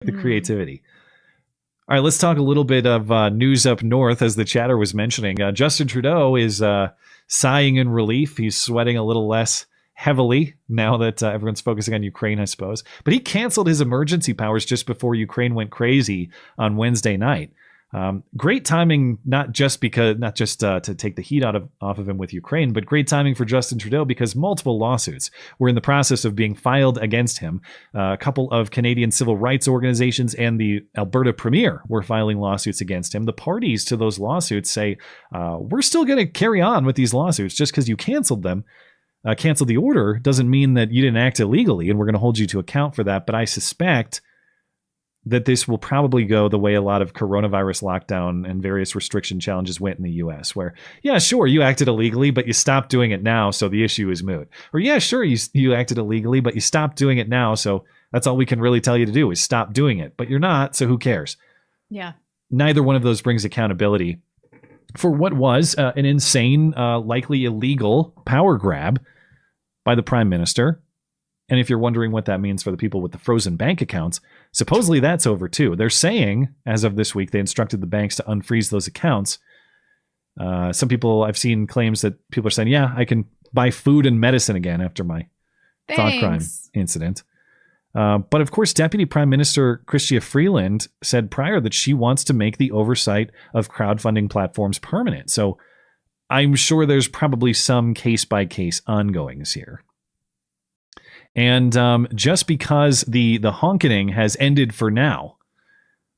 The creativity. All right, let's talk a little bit of news up north, as the chatter was mentioning. Justin Trudeau is sighing in relief. He's sweating a little less heavily now that everyone's focusing on Ukraine, I suppose. But he canceled his emergency powers just before Ukraine went crazy on Wednesday night. Great timing, not just to take the heat off of him with Ukraine, but great timing for Justin Trudeau because multiple lawsuits were in the process of being filed against him. A couple of Canadian civil rights organizations and the Alberta Premier were filing lawsuits against him. The parties to those lawsuits say, we're still going to carry on with these lawsuits just because you canceled them. Cancel the order doesn't mean that you didn't act illegally, and we're going to hold you to account for that. But I suspect that this will probably go the way a lot of coronavirus lockdown and various restriction challenges went in the US, where, yeah, sure, you acted illegally, but you stopped doing it now, so the issue is moot. Or, yeah, sure, you acted illegally, but you stopped doing it now, so that's all we can really tell you to do is stop doing it. But you're not, so who cares? Yeah. Neither one of those brings accountability for what was an insane, likely illegal power grab by the Prime Minister. And if you're wondering what that means for the people with the frozen bank accounts, supposedly that's over too. They're saying, as of this week, they instructed the banks to unfreeze those accounts. Some people, I've seen claims that people are saying, yeah, I can buy food and medicine again after my thought crime incident. But of course, Deputy Prime Minister Chrystia Freeland said prior that she wants to make the oversight of crowdfunding platforms permanent. So I'm sure there's probably some case-by-case ongoings here. And just because the honking has ended for now,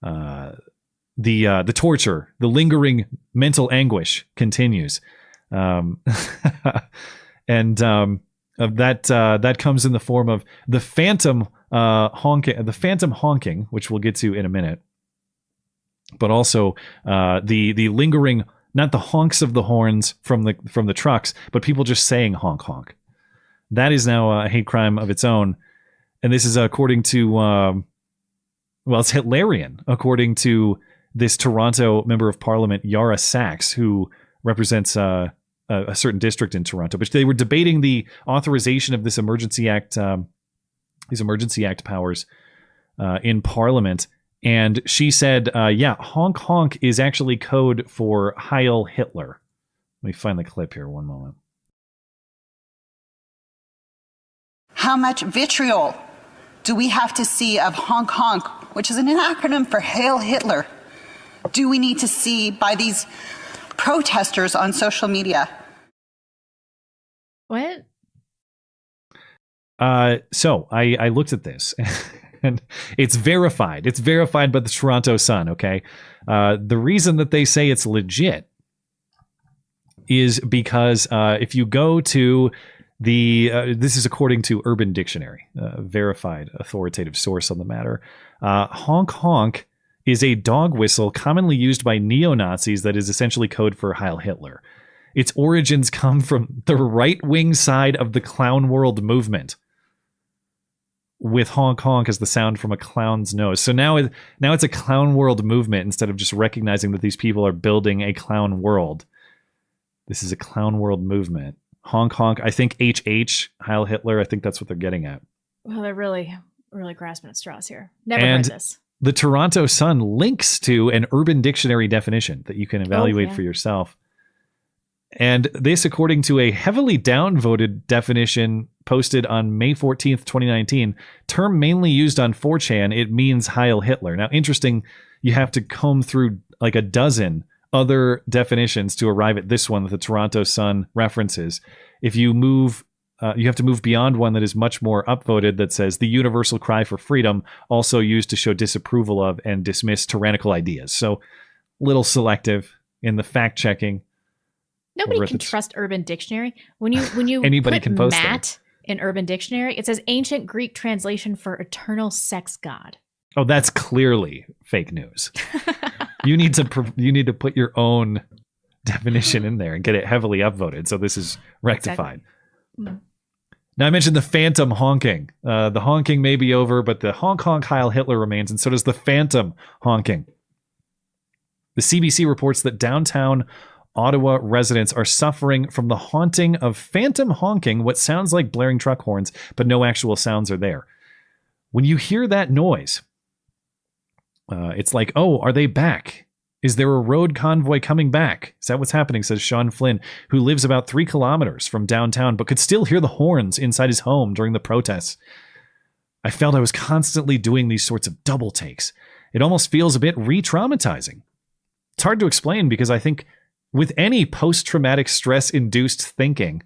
the torture, the lingering mental anguish continues, and that comes in the form of the phantom honking, which we'll get to in a minute, but also the lingering, not the honks of the horns from the trucks, but people just saying honk honk. That is now a hate crime of its own. And this is according to, it's Hitlerian, according to this Toronto member of parliament, Yara Sachs, who represents a certain district in Toronto. But they were debating the authorization of this Emergency Act, these Emergency Act powers in parliament. And she said, honk honk is actually code for Heil Hitler. Let me find the clip here, one moment. How much vitriol do we have to see of honk honk, which is an acronym for Hail Hitler, do we need to see by these protesters on social media? What? So I looked at this and it's verified. It's verified by the Toronto Sun, okay? The reason that they say it's legit is because if you go to this is according to Urban Dictionary, a verified authoritative source on the matter. Honk honk is a dog whistle commonly used by neo-Nazis that is essentially code for Heil Hitler. Its origins come from the right-wing side of the clown world movement, with honk honk as the sound from a clown's nose. So now it's a clown world movement instead of just recognizing that these people are building a clown world. This is a clown world movement. Honk honk. I think HH, Heil Hitler. I think that's what they're getting at. Well, they're really, really grasping at straws here. Never heard this. The Toronto Sun links to an Urban Dictionary definition that you can evaluate for yourself. And this, according to a heavily downvoted definition posted on May 14th, 2019, term mainly used on 4chan, it means Heil Hitler. Now, interesting, you have to comb through like a dozen other definitions to arrive at this one that the Toronto Sun references. If you move, you have to move beyond one that is much more upvoted that says the universal cry for freedom, also used to show disapproval of and dismiss tyrannical ideas. So, little selective in the fact checking. Nobody can trust Urban Dictionary. When you anybody put can post Matt in Urban Dictionary, it says ancient Greek translation for eternal sex god. Oh, that's clearly fake news. You need to put your own definition in there and get it heavily upvoted. So this is rectified. Exactly. Now I mentioned the phantom honking. The honking may be over, but the honk honk Heil Hitler remains, and so does the phantom honking. The CBC reports that downtown Ottawa residents are suffering from the haunting of phantom honking, what sounds like blaring truck horns, but no actual sounds are there. When you hear that noise, It's like, oh, are they back? Is there a road convoy coming back? Is that what's happening? Says Sean Flynn, who lives about 3 kilometers from downtown, but could still hear the horns inside his home during the protests. I felt I was constantly doing these sorts of double takes. It almost feels a bit re-traumatizing. It's hard to explain because I think with any post-traumatic stress-induced thinking,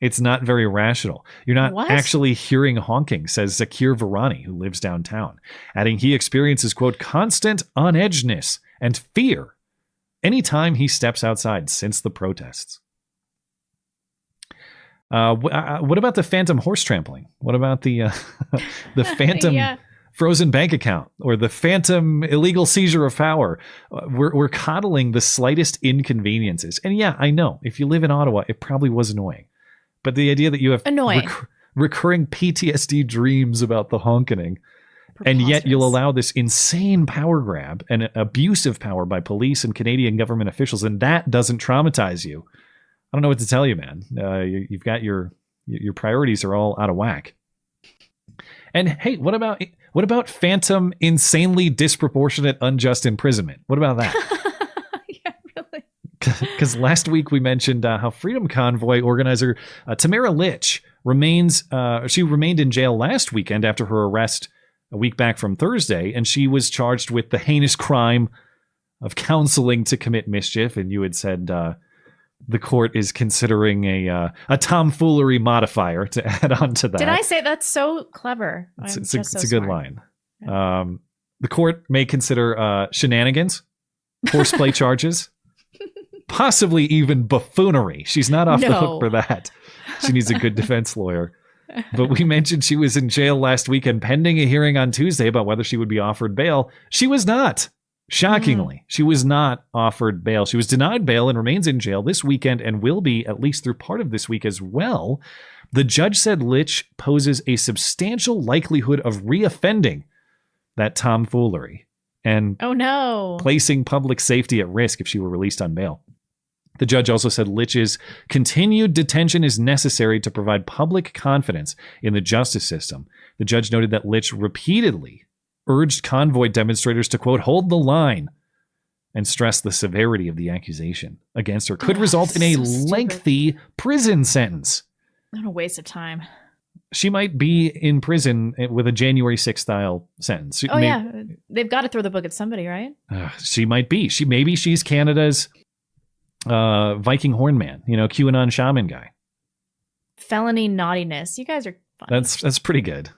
it's not very rational. You're not actually hearing honking, says Zakir Virani, who lives downtown, adding he experiences, quote, constant on-edgeness and fear anytime he steps outside since the protests. What about the phantom horse trampling? What about the phantom frozen bank account or the phantom illegal seizure of power? We're coddling the slightest inconveniences. And yeah, I know if you live in Ottawa, it probably was annoying. But the idea that you have recurring PTSD dreams about the honking, and yet you'll allow this insane power grab and abuse of power by police and Canadian government officials, and that doesn't traumatize you. I don't know what to tell you, man. You've got your priorities are all out of whack. And hey, what about phantom, insanely disproportionate, unjust imprisonment? What about that? Yeah, really. Because last week we mentioned how Freedom Convoy organizer Tamara Litch remained in jail last weekend after her arrest a week back from Thursday, and she was charged with the heinous crime of counseling to commit mischief. And you had said the court is considering a tomfoolery modifier to add on to that. Did I say that's so clever? It's a good line. Yeah. The court may consider shenanigans, horseplay charges, possibly even buffoonery. She's not off the hook for that. She needs a good defense lawyer. But we mentioned she was in jail last weekend pending a hearing on Tuesday about whether she would be offered bail. She was not. Shockingly, she was not offered bail. She was denied bail and remains in jail this weekend and will be at least through part of this week as well. The judge said Litch poses a substantial likelihood of reoffending that tomfoolery and placing public safety at risk if she were released on bail. The judge also said Litch's continued detention is necessary to provide public confidence in the justice system. The judge noted that Litch repeatedly urged convoy demonstrators to, quote, hold the line, and stressed the severity of the accusation against her could result in a lengthy prison sentence. What a waste of time. She might be in prison with a January 6th style sentence. They've got to throw the book at somebody, right? She might be. Maybe she's Canada's Viking horn man, QAnon shaman guy. Felony naughtiness. You guys are funny. That's pretty good.